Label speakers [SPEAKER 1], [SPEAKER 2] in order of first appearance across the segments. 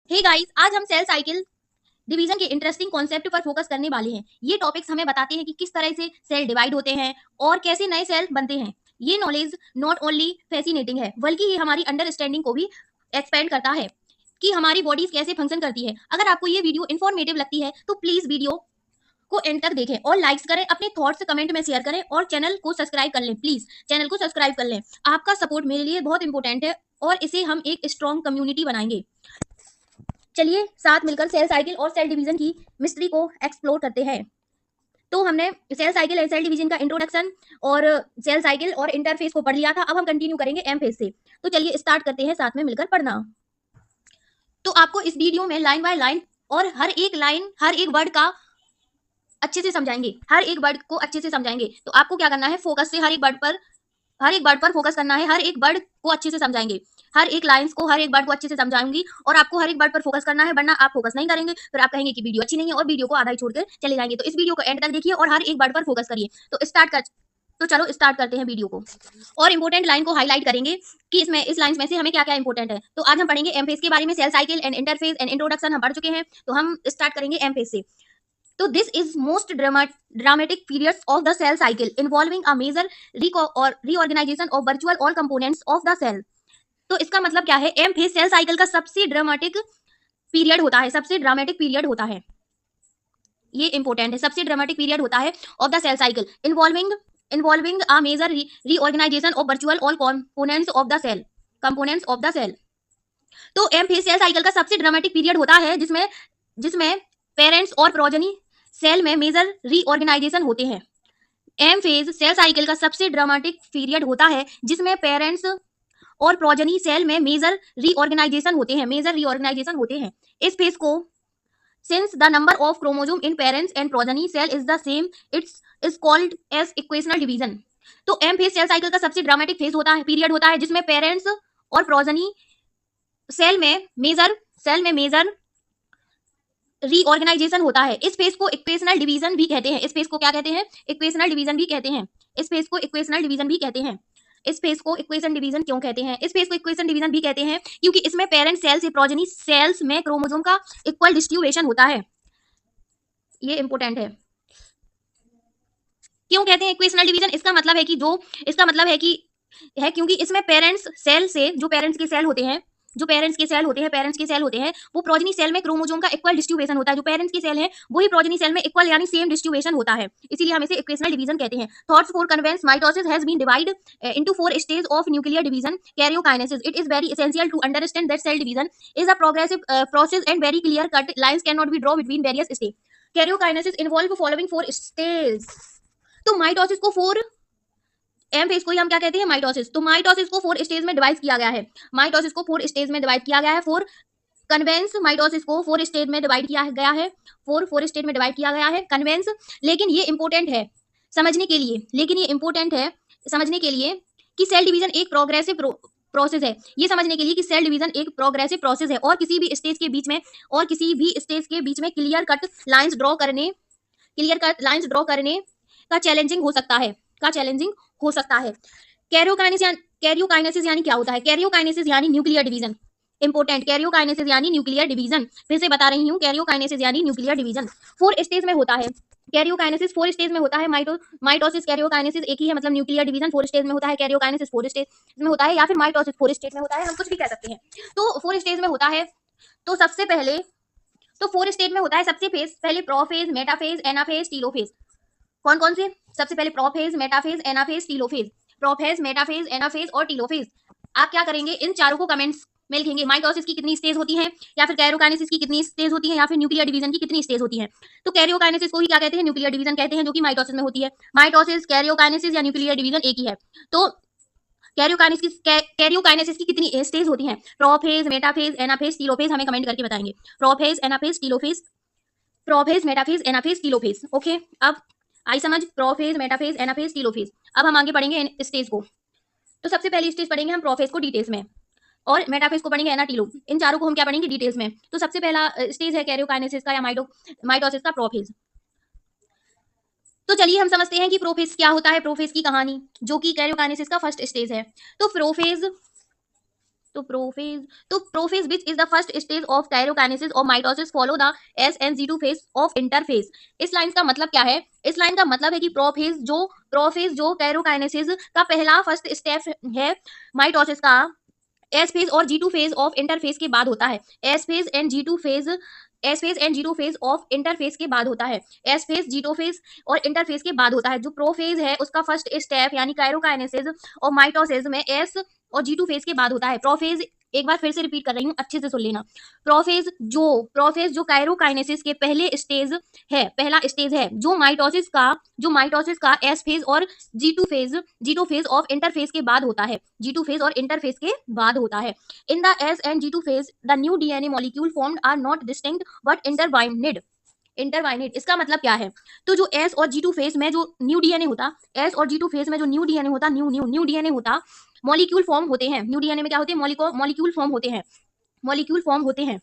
[SPEAKER 1] Hey guys, आज हम cell cycle division के इंटरेस्टिंग कॉन्सेप्ट पर फोकस करने वाले हैं। ये टॉपिक्स हमें बताते हैं कि किस तरह से सेल डिवाइड होते हैं और कैसे नए सेल बनते हैं। ये नॉलेज नॉट ओनली फैसिनेटिंग है बल्कि ये हमारी अंडरस्टैंडिंग को भी एक्सपेंड करता है कि हमारी बॉडीज कैसे फंक्शन करती है। अगर आपको ये वीडियो इन्फॉर्मेटिव लगती है तो प्लीज वीडियो को एंड तक देखें और लाइक्स करें, अपने थॉट्स कमेंट में शेयर करें और चैनल को सब्सक्राइब कर लें। प्लीज चैनल को सब्सक्राइब कर लें। आपका सपोर्ट मेरे लिए बहुत इंपॉर्टेंट है और इसे हम एक स्ट्रॉन्ग कम्युनिटी बनाएंगे। चलिए साथ मिलकर सेल साइकिल और सेल डिवीजन की मिस्ट्री को एक्सप्लोर करते हैं। तो हमने cell cycle and cell division का इंट्रोडक्शन और सेल साइकिल और इंटरफेस को पढ़ लिया था। अब हम कंटिन्यू करेंगे एम फेज से। तो चलिए स्टार्ट करते हैं साथ में मिलकर पढ़ना। तो आपको इस वीडियो में लाइन बाय लाइन और हर एक लाइन, हर एक वर्ड का अच्छे से समझाएंगे, हर एक वर्ड को अच्छे से समझाएंगे। तो आपको क्या करना है, फोकस से हर एक वर्ड पर फोकस करना है। हर एक वर्ड को अच्छे से समझाएंगे, हर एक लाइंस को, हर एक वर्ड को अच्छे से समझाऊंगी और आपको हर एक वर्ड पर फोकस करना है, वरना आप फोकस नहीं करेंगे फिर आप कहेंगे कि वीडियो अच्छी नहीं है और वीडियो को आधा ही छोड़ कर चले जाएंगे। तो इस वीडियो को एंड तक देखिए और हर एक वर्ड पर फोकस करिए। तो चलो स्टार्ट करते हैं वीडियो को और इंपॉर्टेंट लाइन को हाईलाइट करेंगे कि इस लाइन में से हमें क्या क्या इंपॉर्टेंट है। तो आज हम पढ़ेंगे एम फेज के बारे में। Cell cycle and interphase and introduction हम पढ़ चुके हैं, तो हम स्टार्ट करेंगे एम फेज से। तो this is most dramatic periods of the cell cycle involving a major reorganization of virtual all components of the cell। तो इसका मतलब क्या है, एम फेज सेल साइकिल का सबसे ड्रामेटिक पीरियड होता है, सबसे ड्रामेटिक पीरियड होता है। ये इंपॉर्टेंट है, सबसे ड्रामेटिक पीरियड होता है of the cell cycle involving a major reorganisation of virtual all components of the cell. तो एम फेज सेल साइकिल का सबसे ड्रामेटिक पीरियड होता है जिसमें जिसमें पेरेंट्स और प्रोजेनी सेल में मेजर रीऑर्गेनाइजेशन होते हैं। एम फेज सेल साइकिल का सबसे ड्रामेटिक पीरियड होता है जिसमें पेरेंट्स और प्रोजेनी सेल में मेजर रीऑर्गेनाइजेशन होते हैं। इस फेज को since the number of chromosome in parents and progeny cell is the same, it's is called as equational division. तो एम फेज सेल साइकिल का सबसे ड्रामेटिक फेज होता है, पीरियड होता है जिसमें पेरेंट्स और प्रोजेनी सेल में मेजर रीऑर्गेनाइजेशन होता है। इस फेज को इक्वेशनल डिवीजन भी कहते हैं। इस फेज को क्या कहते हैं, इक्वेशनल डिवीजन भी कहते हैं। इस फेज को इक्वेशनल डिवीजन भी कहते हैं। इस फेज को इक्वेशन डिवीजन क्यों कहते हैं, इस फेज को इक्वेशन डिवीजन भी कहते हैं क्योंकि इसमें पेरेंट सेल से प्रोजेनी सेल्स में क्रोमोसोम का इक्वल डिस्ट्रीब्यूशन होता है। ये इंपॉर्टेंट है। क्यों कहते हैं इक्वेशनल डिवीजन, इसका मतलब है कि क्योंकि इसमें पेरेंट्स सेल से जो पेरेंट्स के सेल होते हैं वो प्रोजेनी सेल में क्रोमोसोम का इक्वल डिस्ट्रीब्यूशन होता है। जो पेरेंट्स के सेल है वही प्रोजेनी सेल में इक्वल यानी सेम डिस्ट्रीब्यूशन होता है, इसीलिए हम इसे इक्वेशनल डिवीजन कहते हैं। Thoughts for convenience mitosis has been divide into 4 stages of nuclear division karyokinesis। it is very essential to understand that cell division is a progressive process and very clear cut lines cannot be drawn between various stages। karyokinesis involve following 4 stages। तो mitosis को 4 M phase को ही हम क्या कहते हैं, mitosis. तो mitosis को 4 stage में डिवाइड किया गया है। माइटोसिस को 4 स्टेज में डिवाइड किया गया है। 4 कन्वेंस माइटोसिस को 4 स्टेज में डिवाइड किया गया है। 4 स्टेज में डिवाइड किया गया है कन्वेंस। लेकिन ये इंपॉर्टेंट है समझने के लिए कि सेल डिवीजन एक प्रोग्रेसिव प्रोसेस है। ये समझने के लिए कि सेल डिवीजन एक प्रोग्रेसिव प्रोसेस है और किसी भी स्टेज के बीच में क्लियर कट लाइंस ड्रॉ करने का चैलेंजिंग हो सकता है। कैरियोकाइनेसिस यानी क्या होता है, कैरियोकाइनेसिस यानी न्यूक्लियर डिवीजन। इंपॉर्टेंट, कैरियोकाइनेसिस यानी न्यूक्लियर डिवीजन। फिर से बता रही हूँ, कैरियोकाइनेसिस यानी न्यूक्लियर डिवीजन 4 स्टेज में होता है। कैरियोकाइनेसिस 4 स्टेज में होता है। माइटोसिस कैरियोकाइनेसिस एक ही है, मतलब न्यूक्लियर डिवीजन 4 स्टेज में होता है। कैरियोकाइनेसिस 4 स्टेज में होता है या फिर माइटोसिस 4 स्टेज में होता है, हम कुछ भी कह सकते हैं। तो 4 स्टेज में होता है। तो 4 स्टेज में होता है। सबसे पहले प्रोफेज, मेटाफेज, एनाफेज, टीलोफेज। कौन कौन से, सबसे पहले prophase, metaphase, anaphase, telophase. Prophase, metaphase, anaphase और टीलोफेज। आप क्या करेंगे, इन चारों को कमेंट्स में लिखेंगे। माइटोसिस की कितनी स्टेज होती है, या फिर कैरियोकाइनेसिस की कितनी स्टेज होती है, या फिर न्यूक्लियर डिवीजन की कितनी स्टेज होती है। तो कैरियोकाइनेसिस को ही क्या कहते हैं, न्यूक्लियर डिवीजन कहते हैं, जो कि माइटोसिस में होती है। माइटोसिस, कैरियोकाइनेसिस या न्यूक्लियर डिवीजन एक ही है। तो कैरियोकाइनेसिस की कितनी स्टेज होती है, प्रोफेज, मेटाफेज, एनाफेज, टीलोफेज। हमें कमेंट करके बताएंगे prophase, anaphase, telophase, prophase, metaphase, anaphase, telophase. Okay, अब आई समझ, प्रोफेज, मेटाफेज, एनाफेज, टीलोफेज। अब हम आगे पढ़ेंगे इन स्टेज को। तो सबसे पहली स्टेज पढ़ेंगे हम प्रोफेज को डिटेल्स में और मेटाफेज को पढ़ेंगे एनाटीलो। इन चारों को हम क्या पढ़ेंगे, डिटेल्स में। तो सबसे पहला स्टेज है कैरियोकाइनेसिस का या माइटोसिस का, प्रोफेज। तो चलिए हम समझते हैं कि प्रोफेज क्या होता है, प्रोफेज की कहानी, जो कि कैरियोकाइनेसिस का फर्स्ट स्टेज है। तो तो prophase which is the first stage of karyokinesis और mitosis follow the SN2 phase of interphase. इस लाइन का मतलब क्या है? इस लाइन का मतलब है कि प्रोफेज जो कैरोकाइनेसिस का पहला फर्स्ट स्टेप है, माइटोसिस का एस फेज और G2 फेज ऑफ इंटरफेज के बाद होता है। S phase and G2 phase of interphase के बाद होता है। एस फेज G2 फेज और इंटरफेज के बाद होता है। जो प्रोफेज है उसका फर्स्ट स्टेप यानी कायरोकाइनेसिस और माइटोसिस में एस और G2 फेज के बाद होता है। प्रोफेज, एक बार फिर से रिपीट कर रही हूँ, अच्छे से सुन लेना। प्रोफेज जो कायरोकाइनेसिस के पहला स्टेज है, जो माइटोसिस का एस फेज और G2 फेज ऑफ इंटरफेज के बाद होता है। G2 फेज और इंटरफेज के बाद होता है। In the S and G2 phase, the new DNA molecule formed are not distinct but intertwined। इसका मतलब क्या है? तो जो S और G2 फेज में जो न्यू डीएनए होता, S और G2 फेज में जो न्यू डीएनए होता, न्यू डीएनए होता, मॉलिक्यूल फॉर्म होते हैं। न्यू डीएनए में क्या होते हैं? मॉलिक्यूल फॉर्म होते हैं। मॉलिक्यूल फॉर्म होते हैं।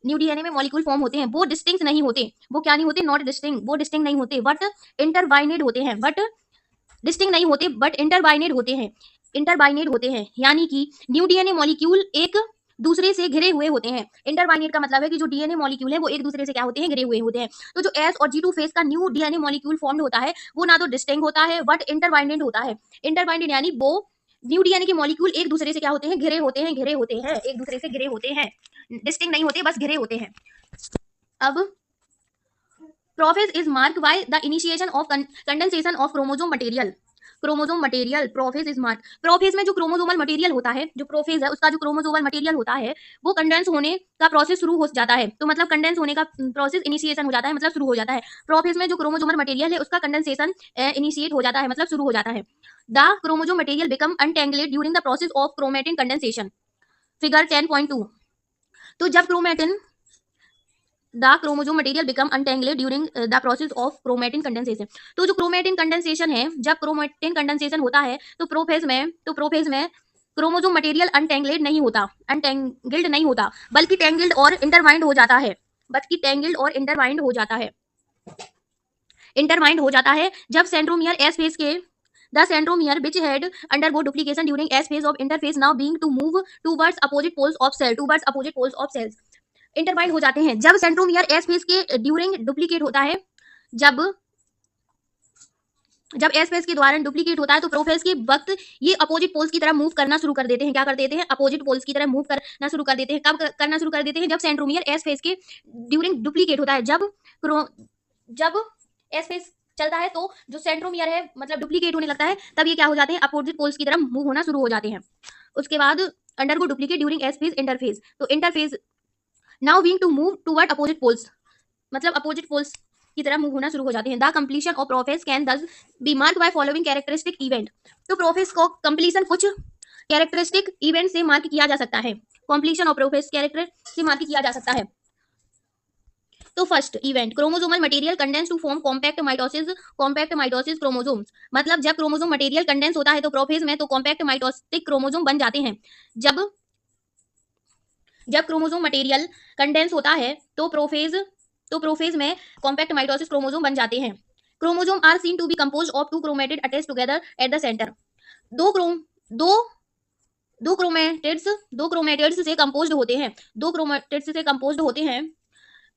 [SPEAKER 1] न्यू डीएनए में मॉलिक्यूल फॉर्म होते हैं। वो डिस्टिंक्ट नहीं होते। वो क्या नहीं होते? Not distinct. वो डिस्टिंक्ट नहीं होते बट इंटरवाइनेड होते हैं। बट डिस्टिंक्ट नहीं होते बट इंटरबाइनेड होते हैं। यानी कि न्यू डीएनए मॉलिक्यूल एक दूसरे से घिरे हुए होते हैं। इंटरबाइनेड का मतलब है कि जो डीएनए मॉलिक्यूल है वो एक दूसरे से क्या होते हैं? घिरे हुए होते हैं। तो जो एस और G2 फेज का न्यू डीएनए मॉलिक्यूल फॉर्म्ड होता है वो ना तो डिस्टिंक्ट होता है बट इंटरबाइनेड होता है। इंटरबाइनेड यानी वो न्यू डीएनए के मॉलिक्यूल एक दूसरे से क्या होते हैं? घिरे होते हैं, एक दूसरे से घिरे होते हैं। डिस्टिंक्ट नहीं होते, बस घिरे होते हैं। अब prophase is mark by the initiation of condensation of chromosome material. Prophase is mark, prophase में जो क्रोमोजोमल मटेरियल होता है, जो प्रोफेज है उसका जो क्रोमोजोमल मटेरियल होता है वो कंडेंस होने का प्रोसेस शुरू हो जाता है। तो मतलब कंडेंस होने का प्रोसेस इनिशिएशन हो जाता है, मतलब शुरू हो जाता है। प्रोफेज में जो क्रोमोजोमल मटेरियल है उसका कंडेंसेशन इनिशिएट हो जाता है, मतलब शुरू हो जाता है। The chromosome material become untangled during the process of chromatin condensation. Figure 10.2। तो जब the chromosome material become untangled during the process of chromatin condensation. तो जो क्रोमेटिन कंडेंसेशन है, जब क्रोमेटिन कंडेंसेशन होता है तो प्रोफेज में क्रोमोजोम मटेरियल अनटेंगल्ड नहीं होता बल्कि टेंगल्ड और इंटरवाइंड हो जाता है। जब सेंट्रोमियर एस फेज के the centromere which had undergo duplication during S phase of interphase now being to move towards opposite poles of cells। इंटरबाइंड हो जाते हैं जब सेंट्रोमियर एस फेज के ड्यूरिंग डुप्लीकेट होता है। जब एस फेज के दौरान डुप्लीकेट होता है तो प्रोफेज के वक्त ये अपोजिट पोल्स की तरफ मूव करना शुरू कर देते हैं। क्या कर देते हैं? अपोजिट पोल्स की तरफ मूव करना शुरू कर देते हैं। कब करना शुरू कर देते हैं? जब सेंट्रोमियर एस फेज के ड्यूरिंग डुप्लीकेट होता है। जब एस फेज चलता है तो जो सेंट्रोमियर है मतलब डुप्लीकेट होने लगता है, तब ये क्या हो जाते हैं? अपोजिट पोल्स की तरफ मूव होना शुरू हो जाते हैं। उसके बाद undergo duplicate during S phase interphase. तो interphase now being to move toward opposite poles, मतलब अपोजिट पोल्स की तरफ मूव होना शुरू हो जाते हैं। The completion of prophase can thus be mark by following characteristic event. तो प्रोफेज को कंप्लीशन कुछ कैरेक्टरिस्टिक इवेंट से मार्क किया जा सकता है। कंप्लीशन ऑफ प्रोफेज कैरेक्टर से मार्क किया जा सकता है। तो first event, chromosomal material condense to form compact mitosis chromosomes. मतलब जब क्रोमोसोम मटेरियल कंडेंस होता है तो प्रोफेज में तो कॉम्पैक्ट माइटोटिक क्रोमोसोम बन जाते हैं। जब क्रोमोसोम मटेरियल कंडेंस होता है तो प्रोफेज में कॉम्पैक्ट माइटोसिस क्रोमोसोम बन जाते हैं। Chromosome are seen to be composed of two chromatid attached together at the center. दो क्रोमेटिड्स से कंपोज्ड होते हैं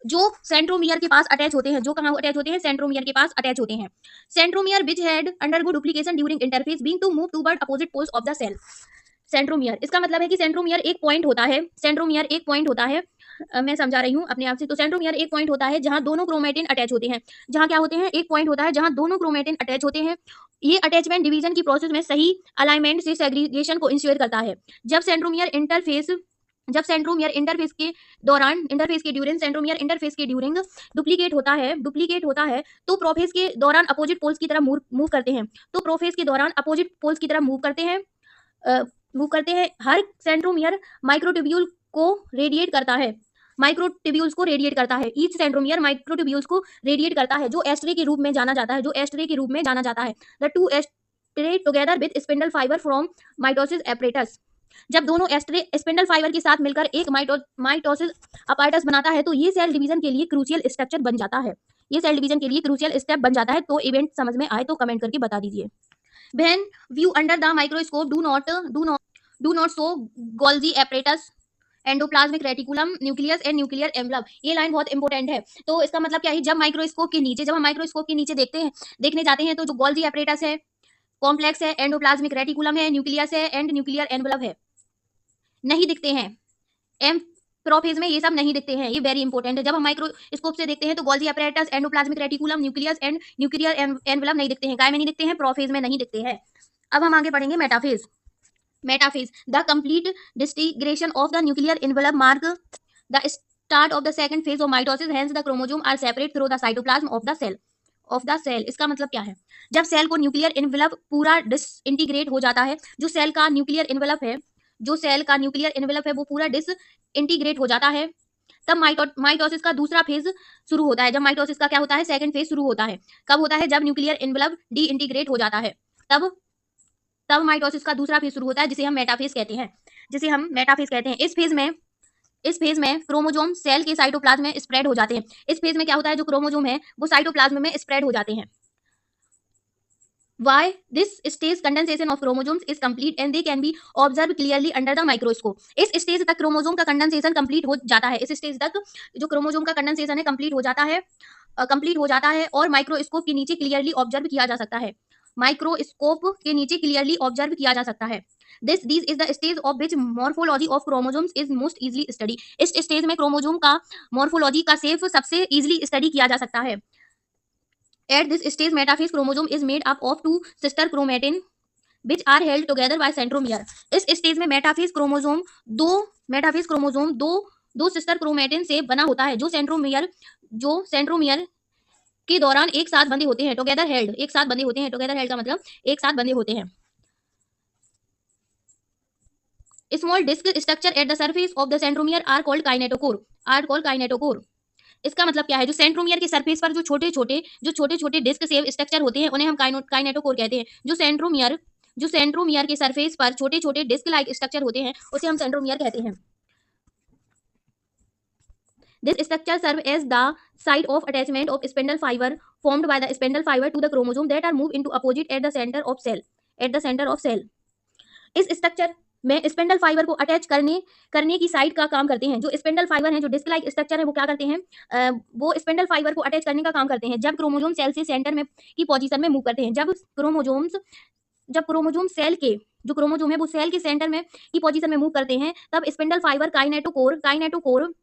[SPEAKER 1] जो सेंट्रोमियर के पास अटैच होते हैं। जो कहां अटैच होते हैं? सेंट्रोमियर के पास अटैच होते हैं। Centromere which had undergo duplication during interphase being to move toward opposite poles of the cell. Centromere, इसका मतलब है कि सेंट्रोमियर एक पॉइंट होता है। मैं समझा रही हूँ अपने आप से। तो सेंट्रोमियर एक पॉइंट होता है जहां दोनों क्रोमेटिन अटैच होते हैं। जहां क्या होते हैं? एक पॉइंट होता है जहां दोनों क्रोमेटिन अटैच होते हैं। ये अटैचमेंट डिवीजन की प्रोसेस में सही अलाइनमेंट से सेग्रीगेशन को इंश्योर करता है। जब सेंट्रोमियर इंटरफेस के ड्यूरिंग डुप्लीकेट होता है तो प्रोफेज के दौरान अपोजिट पोल्स की तरफ मूव करते हैं। हर सेंट्रोमियर माइक्रोट्यूब्यूल को रेडिएट करता है। ईच सेंट्रोमियर माइक्रोट्यूब्यूल्स को रेडिएट करता है जो एस्ट्रे के रूप में जाना जाता है। The two ashtray together with spindle fibre from mitosis apparatus. जब दोनों एस्ट्रे स्पिंडल फाइबर के साथ मिलकर एक माइटोसिस अपैरेटस बनाता है तो ये सेल डिवीजन के लिए क्रूशियल स्ट्रक्चर बन जाता है। तो इवेंट समझ में आए तो कमेंट करके बता दीजिए। When view under the microscope, do not do not show Golgi apparatus endoplasmic reticulum nucleus and nuclear envelope. ये लाइन बहुत इंपॉर्टेंट है। तो इसका मतलब क्या है, जब माइक्रोस्कोप के नीचे, जब हम माइक्रोस्कोप के नीचे देखने जाते हैं, तो जो गोल्जी एपरेटस है, कॉम्प्लेक्स है, एंडोप्लाज्मिक रेटिकुलम है, न्यूक्लियस है एंड न्यूक्लियर एनवलप है, नहीं दिखते हैं। एम प्रोफेज में ये सब नहीं दिखते हैं, ये वेरी इंपॉर्टेंट है। जब हम माइक्रोस्कोप से देखते हैं तो Golgi apparatus, endoplasmic reticulum, nucleus and nuclear envelope नहीं दिखते हैं। काय में नहीं दिखते हैं? प्रोफेज में नहीं दिखते हैं। अब हम आगे पढ़ेंगे metaphase. Metaphase, the complete disintegration of the nuclear envelope mark the start of the second phase of mitosis, hence the chromosome are separate through the cytoplasm of the cell. इसका मतलब क्या है, जब सेल को न्यूक्लियर एनवलप पूरा disintegrate हो जाता है, जो सेल का न्यूक्लियर एनवलप है, जो सेल का न्यूक्लियर एनवलप है वो पूरा डिसइंटीग्रेट हो जाता है, तब माइटोसिस का दूसरा फेज शुरू होता है। जब माइटोसिस का क्या होता है, सेकंड फेज शुरू होता है। कब होता है? जब न्यूक्लियर एनवलप डी इंटीग्रेट हो जाता है, तब तब माइटोसिस का दूसरा फेज शुरू होता है, जिसे हम मेटाफेज कहते हैं, जिसे हम मेटाफेज कहते हैं। इस फेज में क्रोमोसोम सेल के साइटोप्लाज्म में स्प्रेड हो जाते हैं। इस फेज में क्या होता है, जो क्रोमोसोम है वो साइटोप्लाज्म में स्प्रेड हो जाते हैं। Why this stage condensation of chromosomes is complete and they can be observed clearly under the microscope। इस स्टेज तक क्रोमोसोम का कंडेंसेशन कंप्लीट हो जाता है। इस स्टेज तक जो क्रोमोसोम का कंडेंसेशन है कंप्लीट हो जाता है और माइक्रोस्कोप के नीचे क्लियरली ऑब्जर्व किया जा सकता है। माइक्रोस्कोप के नीचे क्लियरली ऑब्जर्व किया जा सकता है। This is the stage of which morphology of chromosomes is most easily study. इस स्टेज में क्रोमोसोम का मॉर्फोलॉजी का सेफ सबसे इजीली स्टडी किया जा सकता है। At this stage, metaphase chromosome is made up of two sister chromatin which are held together by centromere। इस स्टेज में मेटाफेज क्रोमोसोम दो सिस्टर क्रोमेटिन से बना होता है, जो सेंट्रोमियर के दौरान एक साथ बंधे होते हैं। टुगेदर हेल्ड, एक साथ बंधे होते हैं। टुगेदर हेल्ड का मतलब एक साथ बंधे होते हैं। Small disc structure at the surface of the centromere are called kinetochore. इसका मतलब क्या है, जो सेंट्रोमियर के सरफेस पर जो छोटे छोटे डिस्क सेव स्ट्रक्चर होते हैं उन्हें हम काइनेटोकोर कहते हैं। जो सेंट्रोमियर के सरफेस पर छोटे छोटे डिस्क लाइक स्ट्रक्चर होते हैं उसे हम सेंट्रोमियर कहते हैं। This structure serve as the site of attachment of spindle fibre formed by the spindle fibre to the chromosome that are move into opposite at the centre of cell. इस structure में spindle fibre को attach करने की side का काम करते हैं। जो स्पिंडल फाइबर है, जो डिस्क लाइक स्ट्रक्चर है, वो क्या करते हैं, वो स्पिंडल फाइबर को अटैच करने का काम करते हैं जब क्रोमोसोम सेल से सेंटर में की पोजीशन में मूव करते हैं। जब क्रोमोसोम सेल के जो क्रोमोसोम है वो सेल के सेंटर में की पोजीशन में मूव करते हैं, तब स्पिंडल फाइबर काइनेटोकोर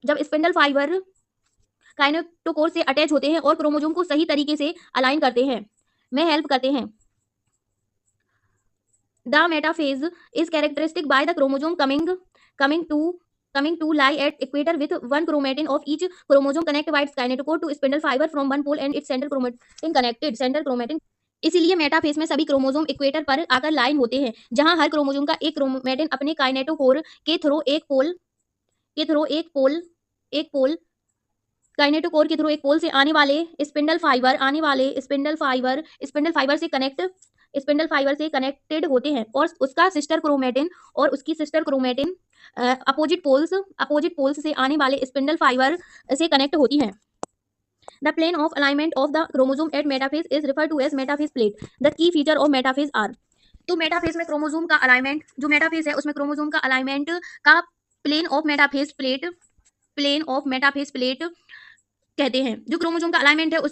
[SPEAKER 1] जब स्पिंडल फाइबर काइनेटोकोर से अटैच होते हैं और क्रोमोसोम को सही तरीके से अलाइन करते हैं, में हेल्प करते हैं। The metaphase is characteristic by the chromosome coming to lie at equator with one chromatin of each chromosome connect by its kinetochore to spindle fiber from one pole and its center chromatin। इसीलिए metaphase में सभी chromosome equator पर आकर line होते हैं, जहां हर chromosome का एक क्रोमेटिन अपने काइनेटोकोर के थ्रू एक पोल से आने वाले स्पिंडल फाइबर से कनेक्टेड होते हैं और उसकी सिस्टर क्रोमेटिन अपोजिट पोल्स से आने वाले स्पिंडल फाइबर से कनेक्ट होती हैं। The plane of alignment of the chromosome at metaphase is referred to as metaphase plate. The key feature of metaphase are. तो मेटाफेज में क्रोमोसोम का अलाइनमेंट, जो मेटाफेज है उसमें क्रोमोसोम का अलाइनमेंट का प्लेन ऑफ मेटाफेज प्लेट कहते हैं। जो क्रोमोसोम का अलाइनमेंट है उस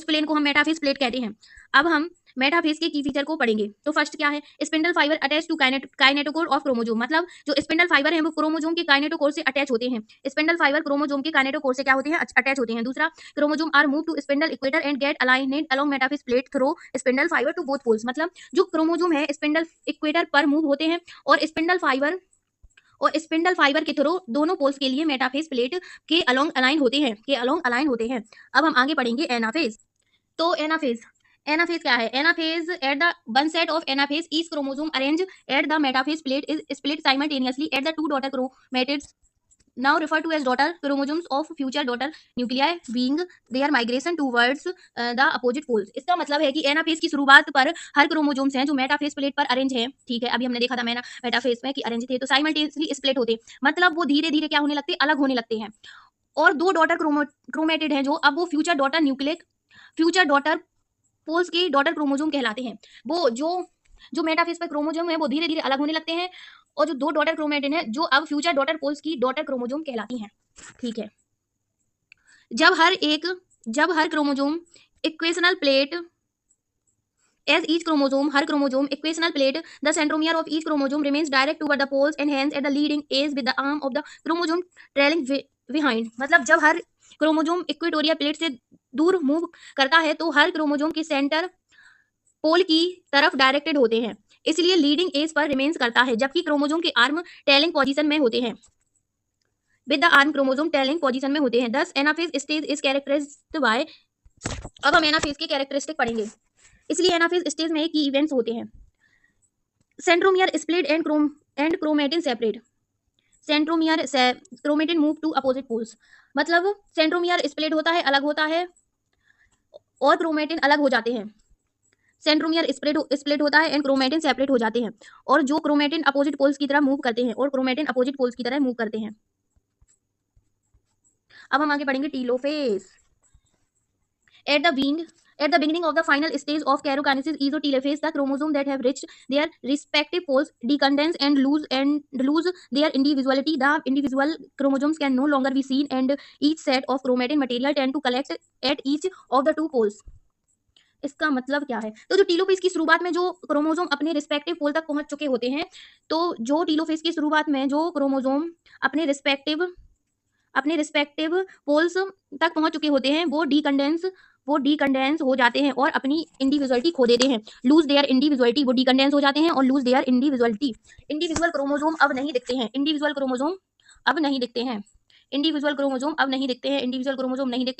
[SPEAKER 1] प्लेन को हम मेटाफेज प्लेट कहते हैं। अब हम मेटाफेज के की फीचर को पढ़ेंगे। तो फर्स्ट क्या है, spindle fibre attach to kinetochore of chromosome. मतलब जो स्पिंडल फाइबर है वो क्रोमोसोम के काइनेटोकोर से अटैच होते हैं। स्पिंडल फाइबर क्रोमोसोम के काइनेटोकोर से क्या होते हैं, अटैच होते हैं। दूसरा, chromosome are move to spindle equator and get aligned along metaphase plate through spindle fibre to both poles. मतलब जो क्रोमोसोम है स्पिंडल इक्वेटर पर मूव होते हैं और स्पिंडल फाइबर के थ्रू दोनों पोल्स के लिए मेटाफेज प्लेट के अलोंग अलाइन होते हैं। अब हम आगे पढ़ेंगे एनाफेज। तो एनाफेज क्या है? Anaphase at the one set of anaphase each chromosome arrange at the metaphase plate is split simultaneously at the two daughter chromatids now referred to as daughter chromosomes of future daughter nuclei being their migration towards the opposite poles। इसका मतलब है कि anaphase की शुरुआत पर हर chromosomes हैं जो metaphase plate पर अरेंज हैं, ठीक है, अभी हमने देखा था मेटाफेज में कि अरेंज थे, तो साइमल्टेनियसली स्प्लिट होते, मतलब वो धीरे धीरे क्या होने लगते, अलग होने लगते हैं। और दो डॉटर क्रोमेटिड हैं जो अब वो फ्यूचर डॉटर पोल्स के डॉटर क्रोमोसोम कहलाते हैं। वो जो जो मेटाफेज पर क्रोमोसोम है वो धीरे धीरे अलग होने लगते हैं, और जो दो डॉटर क्रोमेटिन है जो अब फ्यूचर डॉटर पोल्स की डॉटर क्रोमोसोम कहलाती हैं। ठीक है, जब हर chromosome equational plate as each chromosome, हर chromosome equational plate, the centromere of each chromosome remains direct toward the poles and hence at the leading edge with the arm of the chromosome trailing behind। मतलब जब हर chromosome equatorial plate से दूर move करता है तो हर chromosome के centre पोल की तरफ डायरेक्टेड होते हैं, इसलिए लीडिंग एज पर रिमेन्स करता है, जबकि क्रोमोसोम के आर्म टेलिंग पोजीशन में होते हैं, with the arm chromosome telling position में होते हैं। Thus anaphase stage is characterised by. अब हम एनाफेज के कैरेक्टरिस्टिक पढ़ेंगे। इसलिए एनाफेज स्टेज में की इवेंट्स होते हैं। Centromere split and chromatin separate. Centromere से chromatin move to opposite poles. मतलब सेंट्रोमियर स्प्लिट होता है, अलग होता है, और क्रोमेटिन अलग हो जाते हैं। सेंट्रोमियर स्प्लिट होता है एंड क्रोमेटिन सेपरेट हो जाते हैं, और जो क्रोमेटिन अपोजिट पोल्स की तरह मूव करते हैं, और क्रोमेटिन अपोजिट पोल्स की तरह मूव करते हैं। अब हम आगे पढ़ेंगे telophase. At the beginning of the final stage of karyokinesis isotelophase, the chromosome that have reached their respective poles decondense and lose their individuality. The individual chromosomes can no longer be seen, and each set of chromatin material tend to collect at each of the two poles. इसका मतलब क्या है? तो जो telophase की शुरुआत में जो क्रोमोसोम अपने रिस्पेक्टिव पोल तक पहुंच चुके होते हैं, तो जो टीलोफेज की शुरुआत में जो क्रोमोसोम अपने रिस्पेक्टिव पोल्स तक पहुंच चुके होते हैं वो डीकंडेंस हो जाते हैं और अपनी इंडिविजुअलिटी खो देते हैं। लूज देयर इंडिविजुअलिटी, वो डीकंडेंस हो जाते हैं और lose their individuality. Individual chromosome अब नहीं दिखते हैं। इंडिविजुअल क्रोमोसोम अब नहीं दिखते हैं।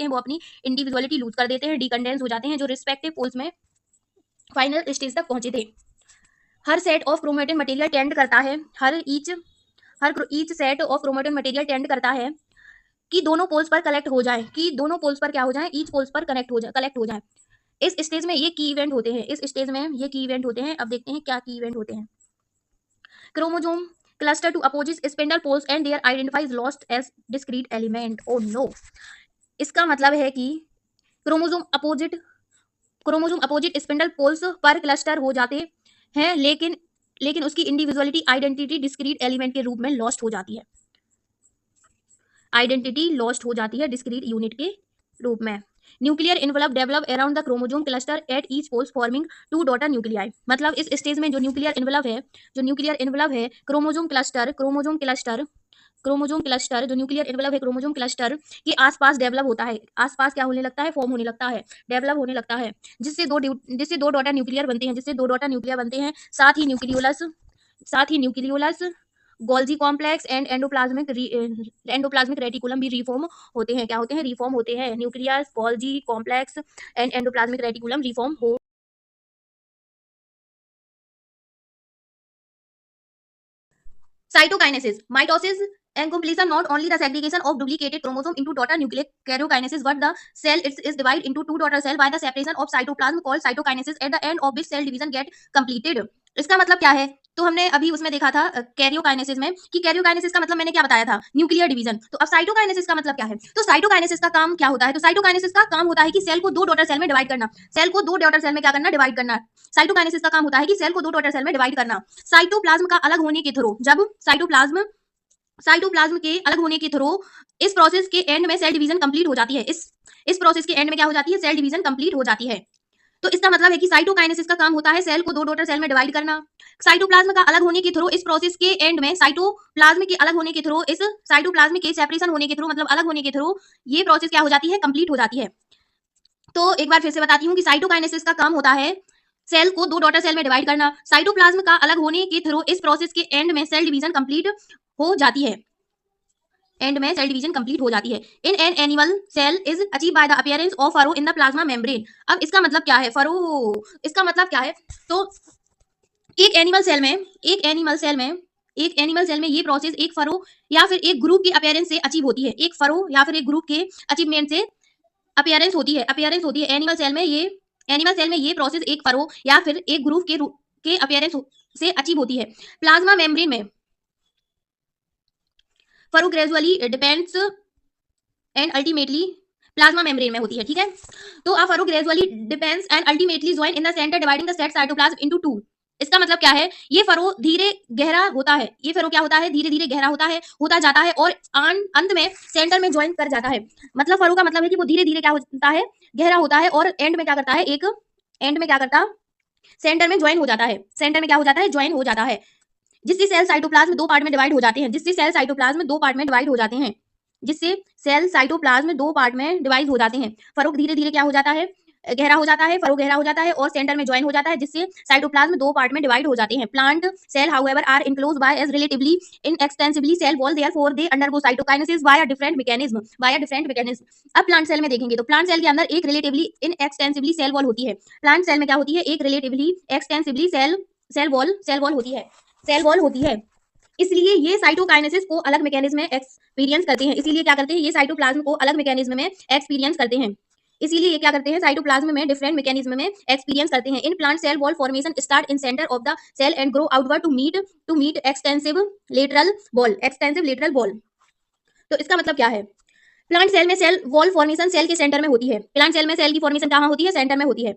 [SPEAKER 1] वो अपनी इंडिविजुअलिटी लूज कर देते हैं, डीकंडेंस हो जाते हैं, जो रिस्पेक्टिव पोल्स में फाइनल स्टेज तक पहुंचे थे। हर set of chromatin material tend करता है each set of chromatin material tend करता है कि दोनों पोल्स पर कलेक्ट हो जाए, ईच पोल्स पर कलेक्ट हो जाए। इस स्टेज में ये की इवेंट होते हैं। अब देखते हैं क्या की इवेंट होते हैं। Chromosome cluster to opposite spindle poles and their identifies lost as discrete element. Oh no, इसका मतलब है कि क्रोमोसोम अपोजिट स्पिंडल पोल्स पर क्लस्टर हो जाते हैं, लेकिन उसकी इंडिविजुअलिटी आइडेंटिटी डिस्क्रीट एलिमेंट के रूप में लॉस्ट हो जाती है, डिस्क्रीट यूनिट के रूप में। Nuclear envelope develop around the chromosome cluster at each poles forming two daughter nuclei. मतलब इस स्टेज में जो न्यूक्लियर इन्वलप है क्रोमोसोम क्लस्टर जो न्यूक्लियर इन्वलप है क्रोमोसोम क्लस्टर के आसपास डेवलप होता है। आसपास क्या होने लगता है? फॉर्म होने लगता है, डेवलप होने लगता है, जिससे दो डॉटर न्यूक्लियर बनते हैं। साथ ही nucleolus Golgi complex and endoplasmic reticulum भी रिफॉर्म होते हैं। क्या होते हैं? रिफॉर्म होते हैं। Nucleus, Golgi complex and endoplasmic reticulum reform हो। Cytokinesis, mitosis and completion, not only the segregation of duplicated chromosome into daughter nucleic karyokinesis, but the cell is divided into two daughter cell by the separation of cytoplasm called cytokinesis, at the end of which cell division get completed। इसका मतलब क्या है? तो हमने अभी उसमें देखा था कैरियोकाइनेसिस में कि कैरियोकाइनेसिस का मतलब मैंने क्या बताया था? Nuclear division. तो अब साइटोकाइनेसिस का मतलब क्या है? तो साइटोकाइनेसिस का काम क्या होता है? तो साइटोकाइनेसिस का काम होता है कि सेल को दो डॉटर सेल में डिवाइड करना। डिवाइड करना। साइटोकाइनेसिस का काम होता है कि सेल को दो डॉटर सेल में डिवाइड करना। साइटोप्लाज्म का अलग होने के थ्रू, जब साइटोप्लाज्म के अलग होने के थ्रू इस प्रोसेस के एंड में सेल डिवीजन कंप्लीट हो जाती है। इस प्रोसेस के एंड में क्या हो जाती है? सेल डिवीजन कंप्लीट हो जाती है। तो इसका मतलब है कि साइटोकाइनेसिस का काम होता है सेल को दो डॉटर सेल में डिवाइड करना। साइटोप्लाज्म का अलग होने के थ्रू इस प्रोसेस के एंड में साइटोप्लाज्म के अलग होने के थ्रू, इस साइटोप्लाज्म के सेपरेशन होने के थ्रू, मतलब अलग होने के थ्रू, ये प्रोसेस क्या हो जाती है? कंप्लीट हो जाती है। तो एक बार फिर से बताती हूँ कि साइटोकाइनेसिस का काम होता है सेल को दो डॉटर सेल में डिवाइड करना। साइटोप्लाज्म का अलग होने के थ्रू इस प्रोसेस के एंड में सेल डिवीजन कंप्लीट हो जाती है। In an animal cell is achieve by the appearance of furrow in the plasma membrane. अब इसका मतलब क्या है? फरो, इसका मतलब क्या है? तो एक एनिमल सेल में ये प्रोसेस एक फरो या फिर एक ग्रुप के अपीयरेंस से अचीव होती है। एक फरो या फिर एक ग्रुप के अचीवमेंट से अपीयरेंस होती है। एनिमल सेल में ये प्रोसेस एक फरो या फिर एक ग्रुप के अपीयरेंस से अचीव होती है। प्लाज्मा मेम्ब्रेन में furrow gradually depends and ultimately plasma membrane में होती है। ठीक है, तो furrow gradually depends and ultimately join in the centre dividing the set cytoplasm into two. इसका मतलब क्या है, ये फरो धीरे गहरा होता है, ये फरो क्या होता है, धीरे धीरे गहरा होता है, होता जाता है और अंत में सेंटर में ज्वाइन कर जाता है। मतलब फरो का मतलब है कि वो धीरे धीरे क्या होता है, गहरा होता है और एंड में क्या करता है, एक एंड में क्या करता, सेंटर में ज्वाइन हो जाता है, सेंटर में क्या हो जाता है, ज्वाइन हो जाता है, जिससे सेल साइटोप्लाज्म दो पार्ट में डिवाइड हो जाते हैं, जिससे सेल साइटोप्लाज्म दो पार्ट में डिवाइड हो जाते हैं, जिससे सेल साइटोप्लाज्म दो पार्ट में डिवाइड हो जाते हैं। फरो धीरे धीरे क्या हो जाता है, गहरा हो जाता है, फरो गहरा हो जाता है और सेंटर में ज्वाइन हो जाता है, जिससे साइटोप्लाज्म दो पार्ट में डिवाइड हो जाते हैं। Plant cell however are enclosed by as relatively inextensively cell wall, therefore they undergo cytokinesis via different mechanism. अब प्लांट सेल में देखेंगे तो प्लांट सेल के अंदर एक रिलेटिवली इनएक्सटेंसिवली सेल वॉल होती है। प्लांट सेल में क्या होती है, एक रिलेटिवली एक्सटेंसिवली सेल वॉल होती है, सेल वॉल होती है। इसलिए ये साइटोकाइनेसिस को अलग मैकेनिज्म में एक्सपीरियंस करते हैं, इसीलिए क्या करते हैं, ये साइटोप्लाज्म को अलग मैकेनिज्म में एक्सपीरियंस करते हैं, इसीलिए ये क्या करते हैं, साइटोप्लाज्म में डिफरेंट मैकेनिज्म में एक्सपीरियंस करते हैं। In plant cell wall formation start in centre of the cell and grow outward to meet extensive lateral wall. तो इसका मतलब क्या है, प्लांट सेल में सेल वॉल फॉर्मेशन सेल के सेंटर में होती है, प्लांट सेल में सेल की फॉर्मेशन कहाँ होती है, सेंटर में होती है,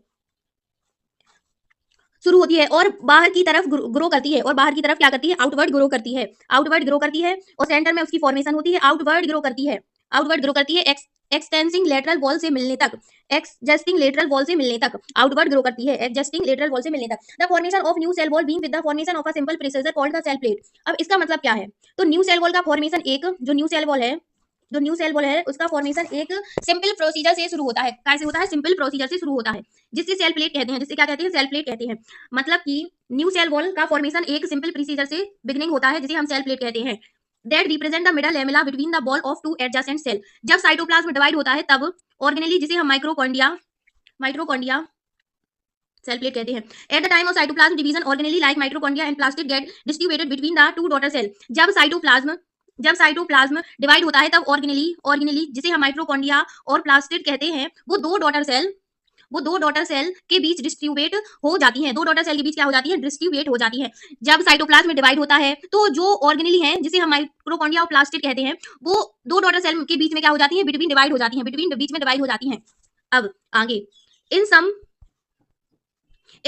[SPEAKER 1] शुरू होती है और बाहर की तरफ ग्रो करती है, और बाहर की तरफ क्या करती है, आउटवर्ड ग्रो करती है, आउटवर्ड ग्रो करती है और सेंटर में उसकी फॉर्मेशन होती है, आउटवर्ड ग्रो करती है, आउटवर्ड ग्रो करती है एक्सटेंसिंग लेटरल वॉल से मिलने तक, एक्सजस्टिंग लेटरल वॉल से मिलने तक आउटवर्ड ग्रो करती है, एक्सजस्टिंग लेटरल वॉल से मिलने तक। The formation of new cell wall being with the formation of a simple precursor called the cell plate. अब इसका मतलब क्या है, तो न्यू सेल वॉल का फॉर्मेशन, एक जो न्यू सेल वॉल है, जो न्यू सेल वॉल है उसका फॉर्मेशन एक सिंपल प्रोसीजर से शुरू होता है, कैसे होता है, सिंपल प्रोसीजर से शुरू होता है, जिससे सेल प्लेट कहते हैं, जिससे क्या कहते हैं, सेल प्लेट कहते हैं। मतलब कि न्यू सेल वॉल का फॉर्मेशन एक सिंपल प्रोसीजर से बिगिनिंग होता है, जिसे हम सेल प्लेट कहते हैं। That represent the middle lamella between the wall of two adjacent cell. जब साइटोप्लाज्म डिवाइड होता है तब ऑर्गेनेली, जिसे हम माइक्रोकॉन्डिया सेल प्लेट कहते हैं। At the time of cytoplasm division organelle like माइक्रोकॉन्डिया and plastid get distributed between the two daughter cell. जब साइटोप्लाज्म डिवाइड होता है तब ऑर्गेनेली जिसे हम माइक्रोकॉन्डिया और प्लास्टिड कहते हैं, वो दो डॉटर सेल के बीच डिस्ट्रीब्यूट हो जाती हैं, दो डॉटर सेल के बीच क्या हो जाती है, डिस्ट्रीब्यूट हो जाती है। जब साइटोप्लाज्म डिवाइड होता है तो जो ऑर्गेनेली हैं, जिसे हम माइक्रोकॉन्डिया और प्लास्टिड कहते हैं, वो दो डॉटर सेल के बीच में क्या हो जाती है, बिटवीन डिवाइड हो जाती हैं, बीच में डिवाइड हो जाती हैं। अब आगे, इन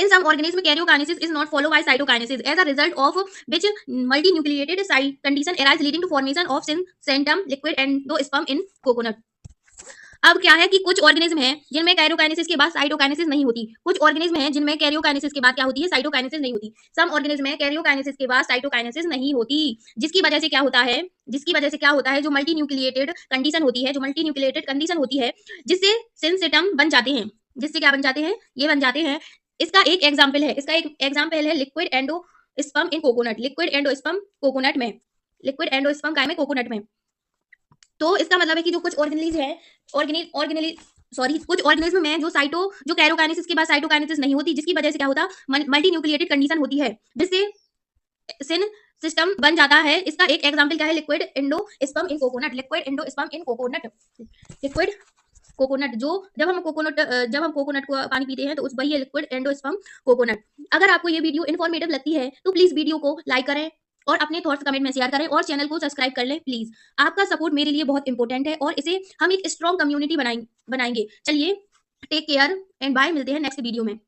[SPEAKER 1] some organism karyokinesis is not followed by cytokinesis, as a result of which multinucleated condition arise leading to formation of centum liquid endosperm in coconut। अब क्या है कि कुछ ऑर्गेनिज्म हैं जिनमें कैरियोकाइनेसिस के बाद साइटोकाइनेसिस नहीं होती, कुछ ऑर्गेनिज्म हैं जिनमें कैरियोकाइनेसिस के बाद क्या होती है, साइटोकाइनेसिस नहीं होती। सम ऑर्गेनिज्म में कैरियोकाइनेसिस के बाद साइटोकाइनेसिस नहीं होती, जिसकी वजह से क्या होता है, जो मल्टीन्यूक्लिएटेड कंडीशन होती है, जिससे सिंसिटम बन जाते हैं, जिससे क्या बन जाते हैं, ये बन जाते हैं। इसका एक एग्जाम्पल है लिक्विड एंडोस्पर्म इन कोकोनट, लिक्विड एंडोस्पर्म कोकोनट में। तो इसका मतलब है कि जो कुछ कुछ ऑर्गेनिज्म में जो कैरोकाइनेसिस के बाद साइटोकाइनेसिस नहीं होती, जिसकी वजह से क्या होता, मल्टीन्यूक्लिएटेड कंडीशन होती है, जिससे सिन सिस्टम बन जाता है। इसका एक एग्जांपल क्या है, लिक्विड एंडोस्पर्म इन कोकोनट। जो जब हम कोकोनट को पानी पीते हैं तो उस वही है लिक्विड एंडोस्पर्म कोकोनट। अगर आपको ये वीडियो इन्फॉर्मेटिव लगती है तो प्लीज वीडियो को लाइक करें और अपने थॉट्स कमेंट में शेयर करें और चैनल को सब्सक्राइब कर लें प्लीज। आपका सपोर्ट मेरे लिए बहुत इंपॉर्टेंट है और इसे हम एक स्ट्रॉन्ग कम्युनिटी बनाएंगे। चलिए, टेक केयर एंड बाय, मिलते हैं नेक्स्ट वीडियो में।